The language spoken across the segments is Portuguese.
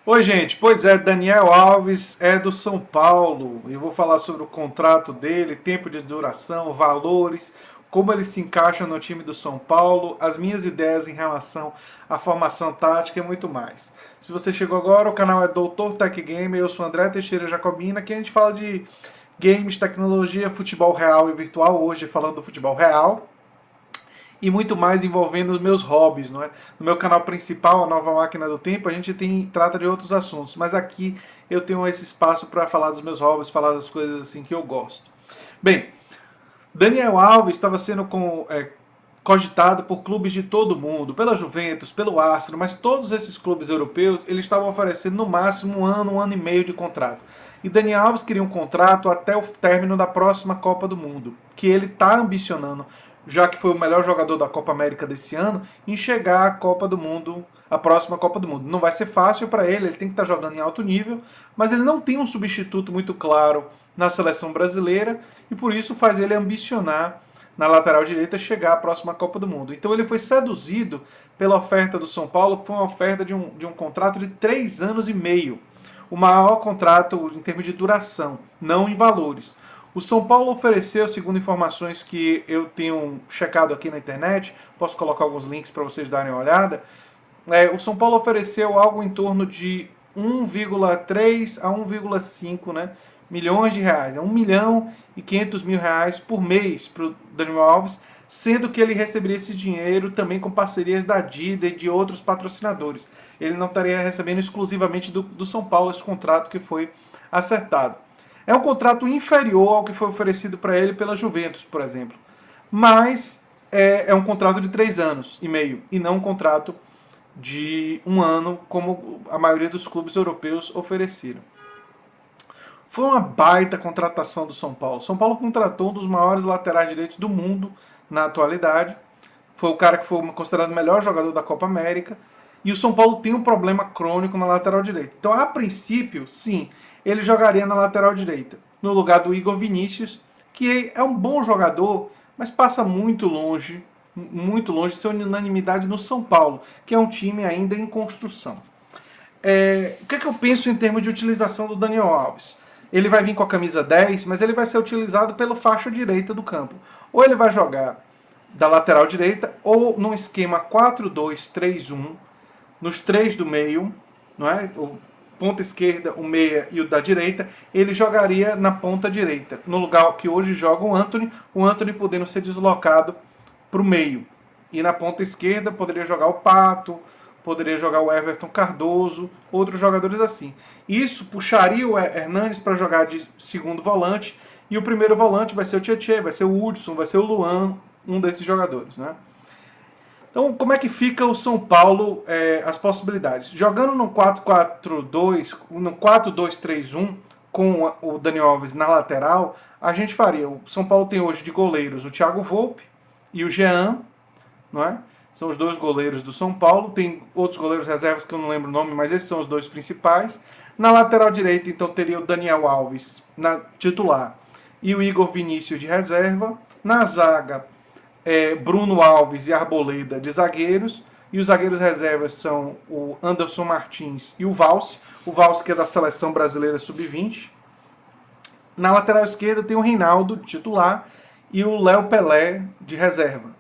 Oi, gente. Pois é, Daniel Alves é do São Paulo. Eu vou falar sobre o contrato dele, tempo de duração, valores, como ele se encaixa no time do São Paulo, as minhas ideias em relação à formação tática e muito mais. Se você chegou agora, o canal é Doutor Tech Gamer, eu sou André Teixeira Jacobina, que a gente fala de games, tecnologia, futebol real e virtual, hoje falando do futebol real e muito mais envolvendo os meus hobbies, não é? No meu canal principal, a Nova Máquina do Tempo, a gente trata de outros assuntos, mas aqui eu tenho esse espaço para falar dos meus hobbies, falar das coisas assim que eu gosto. Bem, Daniel Alves estava sendo cogitado por clubes de todo o mundo, pela Juventus, pelo Arsenal, mas todos esses clubes europeus eles estavam oferecendo no máximo um ano e meio de contrato. E Daniel Alves queria um contrato até o término da próxima Copa do Mundo, que ele está ambicionando, já que foi o melhor jogador da Copa América desse ano, em chegar à Copa do Mundo, a próxima Copa do Mundo. Não vai ser fácil para ele tem que estar jogando em alto nível, mas ele não tem um substituto muito claro na seleção brasileira e por isso faz ele ambicionar na lateral direita chegar à próxima Copa do Mundo. Então ele foi seduzido pela oferta do São Paulo, que foi uma oferta de um contrato de 3 anos e meio. O maior contrato em termos de duração, não em valores. O São Paulo ofereceu, segundo informações que eu tenho checado aqui na internet, posso colocar alguns links para vocês darem uma olhada, o São Paulo ofereceu algo em torno de 1,3 a 1,5, né, milhões de reais. É 1 milhão e 500 mil reais por mês para o Daniel Alves, sendo que ele receberia esse dinheiro também com parcerias da Dida e de outros patrocinadores. Ele não estaria recebendo exclusivamente do São Paulo esse contrato que foi acertado. É um contrato inferior ao que foi oferecido para ele pela Juventus, por exemplo. Mas é um contrato de 3 anos e meio e não um contrato de um ano, como a maioria dos clubes europeus ofereceram. Foi uma baita contratação do São Paulo. São Paulo contratou um dos maiores laterais direitos do mundo na atualidade. Foi o cara que foi considerado o melhor jogador da Copa América. E o São Paulo tem um problema crônico na lateral direita. Então, a princípio, sim, ele jogaria na lateral direita, no lugar do Igor Vinícius, que é um bom jogador, mas passa muito longe de ser unanimidade no São Paulo, que é um time ainda em construção. O que eu penso em termos de utilização do Daniel Alves? Ele vai vir com a camisa 10, mas ele vai ser utilizado pela faixa direita do campo. Ou ele vai jogar da lateral direita, ou num esquema 4-2-3-1, nos três do meio, não é? O ponta esquerda, o meia e o da direita, ele jogaria na ponta direita, no lugar que hoje joga o Anthony podendo ser deslocado para o meio. E na ponta esquerda poderia jogar o Pato, poderia jogar o Everton Cardoso, outros jogadores assim. Isso puxaria o Hernanes para jogar de segundo volante, e o primeiro volante vai ser o Tietê, vai ser o Hudson, vai ser o Luan, um desses jogadores, né? Então, como é que fica o São Paulo, as possibilidades? Jogando no 4-4-2, no 4-2-3-1, com o Daniel Alves na lateral, a gente faria. O São Paulo tem hoje de goleiros o Thiago Volpe e o Jean, não é? São os dois goleiros do São Paulo. Tem outros goleiros reservas que eu não lembro o nome, mas esses são os dois principais. Na lateral direita, então, teria o Daniel Alves na titular e o Igor Vinícius de reserva. Na zaga, Bruno Alves e Arboleda de zagueiros. E os zagueiros reservas são o Anderson Martins e o Valse. O Valse que é da seleção brasileira sub-20. Na lateral esquerda tem o Reinaldo, titular, e o Léo Pelé de reserva.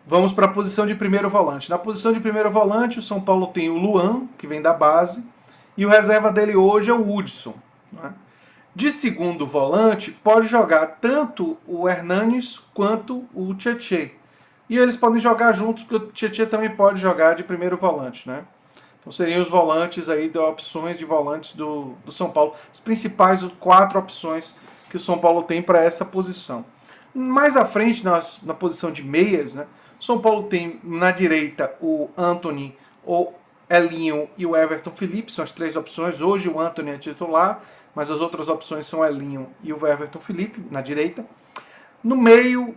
Vamos para a posição de primeiro volante. Na posição de primeiro volante, o São Paulo tem o Luan, que vem da base, e o reserva dele hoje é o Hudson. Né? De segundo volante, pode jogar tanto o Hernanes quanto o Tietê. E eles podem jogar juntos, porque o Tietê também pode jogar de primeiro volante. Né? Então seriam os volantes aí, das opções de volantes do São Paulo. As principais 4 opções que o São Paulo tem para essa posição. Mais à frente, na posição de meias, né? São Paulo tem na direita o Anthony, o Elinho e o Everton Felipe, são as 3 opções. Hoje o Anthony é titular, mas as outras opções são o Elinho e o Everton Felipe, na direita. No meio,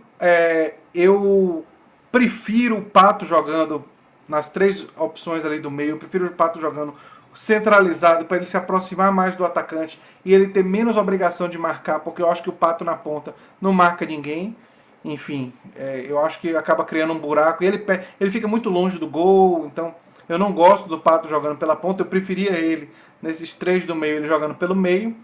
eu prefiro o Pato jogando nas 3 opções ali do meio, eu prefiro o Pato jogando centralizado para ele se aproximar mais do atacante e ele ter menos obrigação de marcar, porque eu acho que o Pato na ponta não marca ninguém. Enfim, eu acho que acaba criando um buraco e ele fica muito longe do gol, então Eu não gosto do Pato jogando pela ponta, eu preferia ele nesses três do meio, ele jogando pelo meio.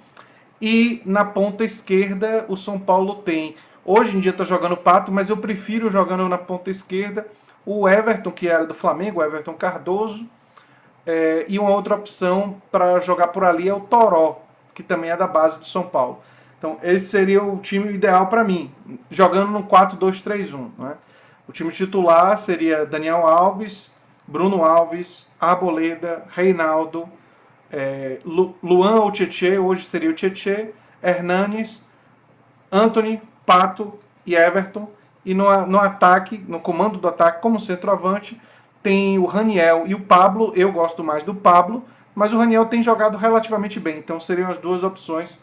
E na ponta esquerda o São Paulo tem. Hoje em dia está jogando o Pato, mas eu prefiro jogando na ponta esquerda o Everton, que era do Flamengo, o Everton Cardoso. E uma outra opção para jogar por ali é o Toró, que também é da base do São Paulo. Então esse seria o time ideal para mim, jogando no 4-2-3-1. Né? O time titular seria Daniel Alves, Bruno Alves, Arboleda, Reinaldo, Luan ou Tietê, hoje seria o Tietê, Hernanes, Antony, Pato e Everton. E no ataque, no comando do ataque, como centroavante, tem o Raniel e o Pablo. Eu gosto mais do Pablo, mas o Raniel tem jogado relativamente bem. Então seriam as duas opções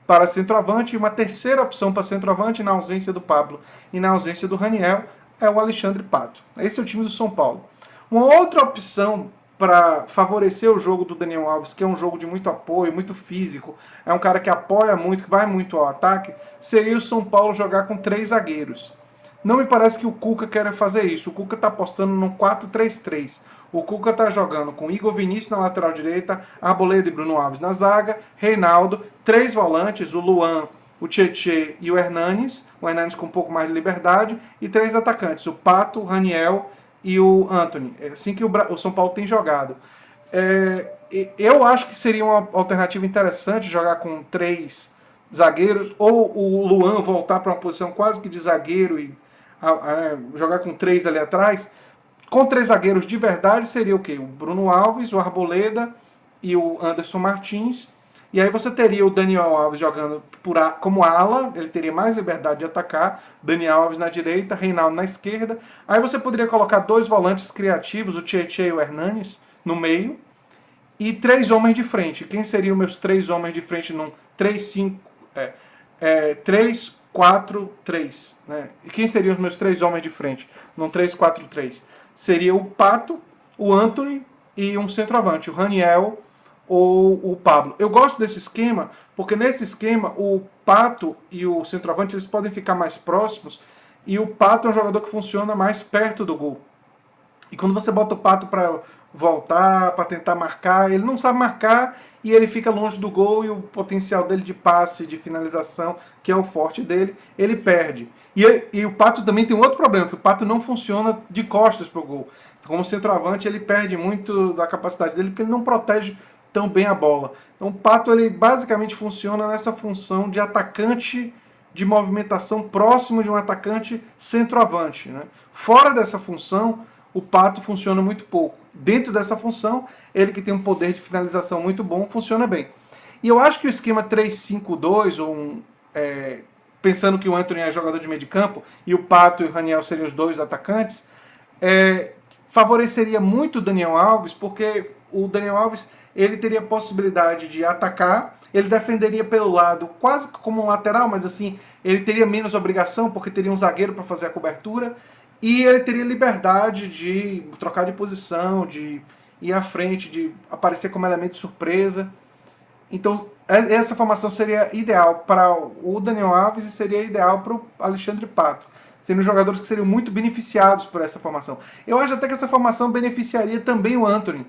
para centroavante. E uma terceira opção para centroavante, na ausência do Pablo e na ausência do Raniel, é o Alexandre Pato. Esse é o time do São Paulo. Uma outra opção para favorecer o jogo do Daniel Alves, que é um jogo de muito apoio, muito físico, é um cara que apoia muito, que vai muito ao ataque, seria o São Paulo jogar com 3 zagueiros. Não me parece que o Cuca quer fazer isso. O Cuca está apostando no 4-3-3. O Cuca está jogando com Igor Vinícius na lateral direita, Arboleda e Bruno Alves na zaga, Reinaldo, 3 volantes, o Luan, o Tietê e o Hernanes com um pouco mais de liberdade, e 3 atacantes, o Pato, o Raniel e o Antony. É assim que o São Paulo tem jogado. Eu acho que seria uma alternativa interessante jogar com 3 zagueiros, ou o Luan voltar para uma posição quase que de zagueiro e jogar com 3 ali atrás. Com 3 zagueiros de verdade seria o quê? O Bruno Alves, o Arboleda e o Anderson Martins. E aí você teria o Daniel Alves jogando como ala, ele teria mais liberdade de atacar. Daniel Alves na direita, Reinaldo na esquerda. Aí você poderia colocar 2 volantes criativos, o Tietê e o Hernanes, no meio. E 3 homens de frente. Quem seriam meus 3 homens de frente num 3-5... 3-4-3. Né? E quem seriam os meus 3 homens de frente num 3-4-3? Seria o Pato, o Antony e um centroavante, o Raniel ou o Pablo. Eu gosto desse esquema porque nesse esquema o Pato e o centroavante eles podem ficar mais próximos, e o Pato é um jogador que funciona mais perto do gol. E quando você bota o Pato para voltar, para tentar marcar, ele não sabe marcar e ele fica longe do gol, e o potencial dele de passe, de finalização, que é o forte dele, ele perde. E o Pato também tem um outro problema, que o Pato não funciona de costas para o gol. Como centroavante, ele perde muito da capacidade dele, porque ele não protege tão bem a bola. Então o Pato ele basicamente funciona nessa função de atacante de movimentação próximo de um atacante centroavante. Né? Fora dessa função, o Pato funciona muito pouco. Dentro dessa função, ele que tem um poder de finalização muito bom, funciona bem. E eu acho que o esquema 3-5-2, pensando que o Antony é jogador de meio de campo, e o Pato e o Raniel seriam os 2 atacantes, favoreceria muito o Daniel Alves, porque o Daniel Alves ele teria a possibilidade de atacar, ele defenderia pelo lado quase como um lateral, mas assim, ele teria menos obrigação, porque teria um zagueiro para fazer a cobertura, e ele teria liberdade de trocar de posição, de ir à frente, de aparecer como elemento de surpresa. Então, essa formação seria ideal para o Daniel Alves e seria ideal para o Alexandre Pato. Seriam jogadores que seriam muito beneficiados por essa formação. Eu acho até que essa formação beneficiaria também o Antony,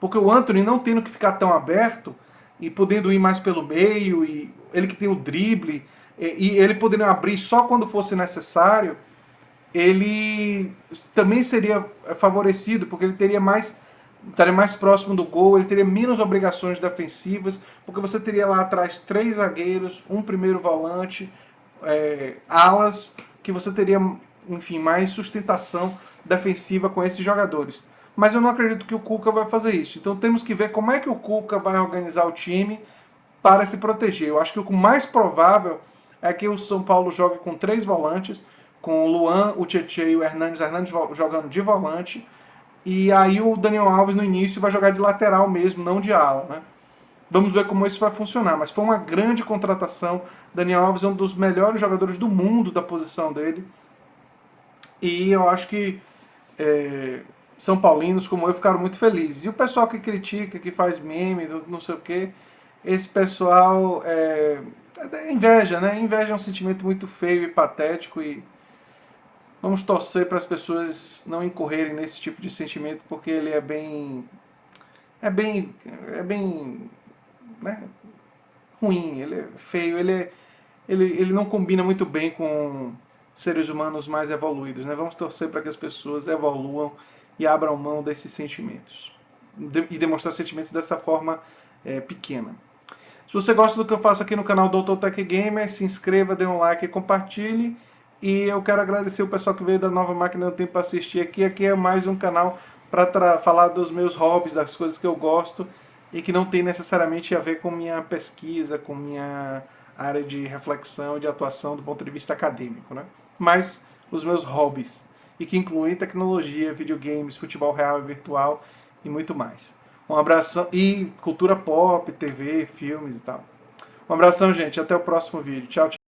porque o Antony não tendo que ficar tão aberto e podendo ir mais pelo meio, e ele que tem o drible, e ele podendo abrir só quando fosse necessário, ele também seria favorecido, porque ele estaria mais próximo do gol, ele teria menos obrigações defensivas, porque você teria lá atrás 3 zagueiros, um primeiro volante, alas, que você teria, enfim, mais sustentação defensiva com esses jogadores. Mas eu não acredito que o Cuca vai fazer isso. Então temos que ver como é que o Cuca vai organizar o time para se proteger. Eu acho que o mais provável é que o São Paulo jogue com 3 volantes, com o Luan, o Tietê e o Hernanes jogando de volante, e aí o Daniel Alves no início vai jogar de lateral mesmo, não de ala, né? Vamos ver como isso vai funcionar, mas foi uma grande contratação. Daniel Alves é um dos melhores jogadores do mundo da posição dele, e eu acho que são paulinos como eu ficaram muito felizes. E o pessoal que critica, que faz meme, não sei o que, esse pessoal inveja, né? Inveja é um sentimento muito feio e patético, e Vamos torcer para as pessoas não incorrerem nesse tipo de sentimento, porque ele é bem, né, ruim, ele é feio, ele não combina muito bem com seres humanos mais evoluídos, né? Vamos torcer para que as pessoas evoluam e abram mão desses sentimentos e demonstrar sentimentos dessa forma pequena. Se você gosta do que eu faço aqui no canal Dr. Tech Gamer, se inscreva, dê um like e compartilhe. E eu quero agradecer o pessoal que veio da Nova Máquina do Tempo para assistir aqui. Aqui é mais um canal para falar dos meus hobbies, das coisas que eu gosto e que não tem necessariamente a ver com minha pesquisa, com minha área de reflexão e de atuação do ponto de vista acadêmico, né? Mas os meus hobbies, e que incluem tecnologia, videogames, futebol real e virtual e muito mais. Um abração e cultura pop, TV, filmes e tal. Um abração, gente. Até o próximo vídeo. Tchau, tchau.